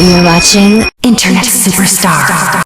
You're watching Internet Superstar.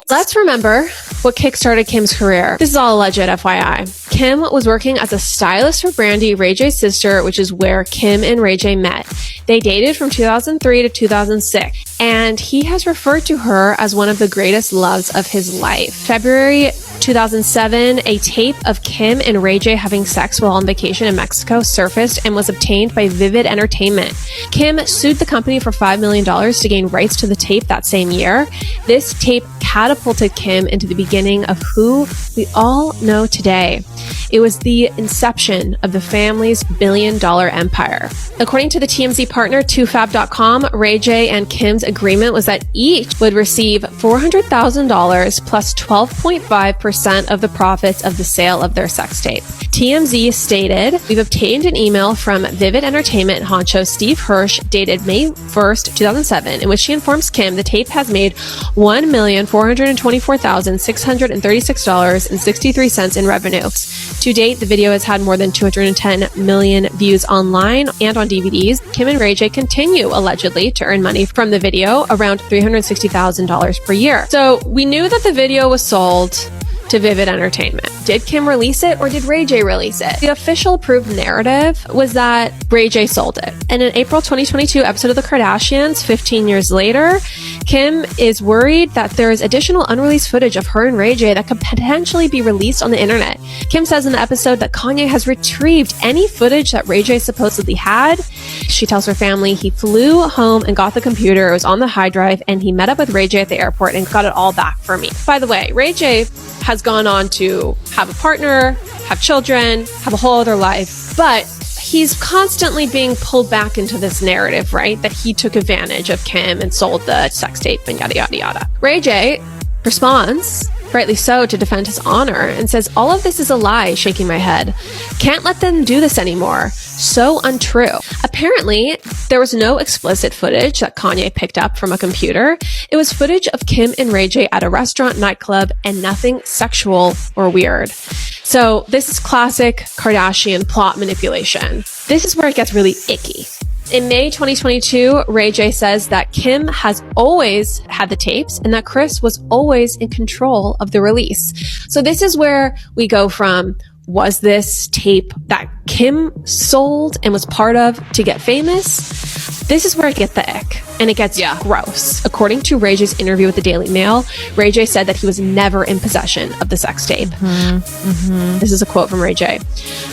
Let's remember what kickstarted Kim's career. This is all alleged, FYI. Kim was working as a stylist for Brandy, Ray J's sister, which is where Kim and Ray J met. They dated from 2003 to 2006, and he has referred to her as one of the greatest loves of his life. February 2007, a tape of Kim and Ray J having sex while on vacation in Mexico surfaced and was obtained by Vivid Entertainment. Kim sued the company for $5 million to gain rights to the tape that same year. This tape catapulted Kim into the beginning of who we all know today. It was the inception of the family's billion-dollar empire. According to the TMZ partner 2fab.com, Ray J and Kim's agreement was that each would receive $400,000 plus 12.5% of the profits of the sale of their sex tape. TMZ stated, "We've obtained an email from Vivid Entertainment honcho Steve Hirsch dated May 1st, 2007, in which she informs Kim the tape has made $1,424,636.63 in revenue. To date, the video has had more than 210 million views online and on DVDs. Kim and Ray J continue, allegedly, to earn money from the video, around $360,000 per year." So we knew that the video was sold to Vivid Entertainment. Did Kim release it or did Ray J release it? The official approved narrative was that Ray J sold it. In an April 2022 episode of The Kardashians, 15 years later, Kim is worried that there is additional unreleased footage of her and Ray J that could potentially be released on the internet. Kim says in the episode that Kanye has retrieved any footage that Ray J supposedly had. She tells her family he flew home and got the computer, it was on the hard drive, and he met up with Ray J at the airport and got it all back for me. By the way, Ray J has gone on to have a partner, have children, have a whole other life, but he's constantly being pulled back into this narrative, right? That he took advantage of Kim and sold the sex tape and yada, yada, yada. Ray J responds, rightly so, to defend his honor and says, "All of this is a lie, shaking my head. Can't let them do this anymore. So untrue." Apparently, there was no explicit footage that Kanye picked up from a computer. It was footage of Kim and Ray J at a restaurant, nightclub, and nothing sexual or weird. So this is classic Kardashian plot manipulation. This is where it gets really icky. In May 2022, Ray J says that Kim has always had the tapes and that Kris was always in control of the release. So this is where we go from, was this tape that Kim sold and was part of to get famous? This is where it gets the ick and it gets gross. According to Ray J's interview with the Daily Mail, Ray J said that he was never in possession of the sex tape. This is a quote from Ray J.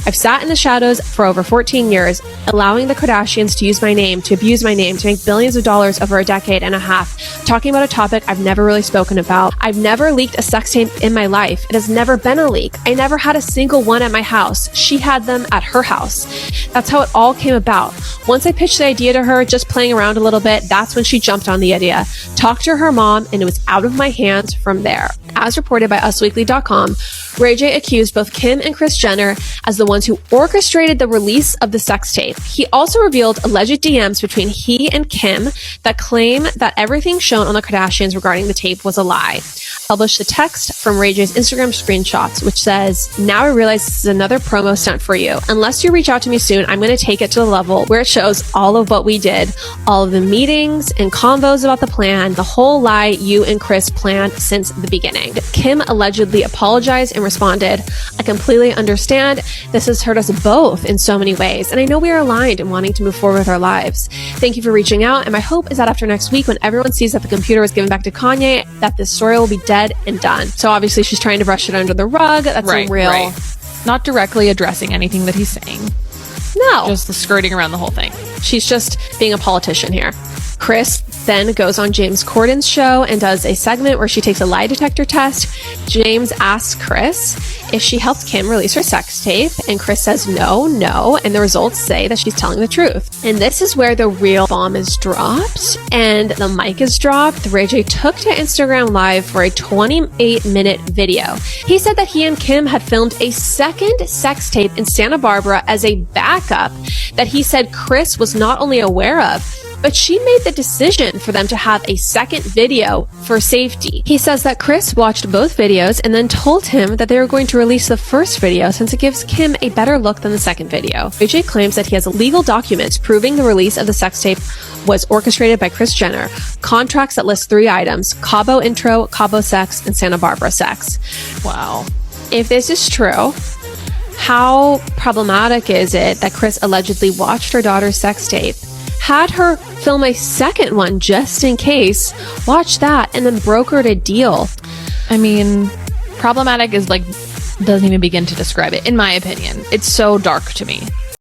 "I've sat in the shadows for over 14 years, allowing the Kardashians to use my name, to abuse my name, to make billions of dollars over a decade and a half, talking about a topic I've never really spoken about. I've never leaked a sex tape in my life. It has never been a leak. I never had a single one at my house. She had them at her house. That's how it all came about. Once I pitched the idea to her, just playing around a little bit, that's when she jumped on the idea. Talked to her mom, and it was out of my hands from there." As reported by UsWeekly.com, Ray J accused both Kim and Kris Jenner as the ones who orchestrated the release of the sex tape. He also revealed alleged DMs between he and Kim that claim that everything shown on the Kardashians regarding the tape was a lie. Published the text from Ray J's Instagram screenshots, which says, "Now I realize this is another promo stunt for you. Unless you reach out to me soon, I'm going to take it to the level where it shows all of what we did, all of the meetings and convos about the plan, the whole lie you and Kris planned since the beginning." Kim allegedly apologized and responded, "I completely understand. This has hurt us both in so many ways, and I know we are aligned in wanting to move forward with our lives. Thank you for reaching out, and my hope is that after next week, when everyone sees that the computer was given back to Kanye, that this story will be dead and done." So obviously she's trying to brush it under the rug. That's a real... Not directly addressing anything that he's saying. No. Just skirting around the whole thing. She's just being a politician here. Kris then goes on James Corden's show and does a segment where she takes a lie detector test. James asks Kris if she helped Kim release her sex tape, and Kris says no, and the results say that she's telling the truth. And this is where the real bomb is dropped and the mic is dropped. Ray J took to Instagram Live for a 28-minute video. He said that he and Kim had filmed a second sex tape in Santa Barbara as a backup that he said Kris was not only aware of, but she made the decision for them to have a second video for safety. He says that Kris watched both videos and then told him that they were going to release the first video since it gives Kim a better look than the second video. Ray J claims that he has legal documents proving the release of the sex tape was orchestrated by Kris Jenner, contracts that list 3 items: Cabo intro, Cabo sex, and Santa Barbara sex. Wow. If this is true, how problematic is it that Kris allegedly watched her daughter's sex tape, had her film a second one just in case, watched that, and then brokered a deal? I mean, problematic is like, doesn't even begin to describe it, in my opinion. It's so dark to me.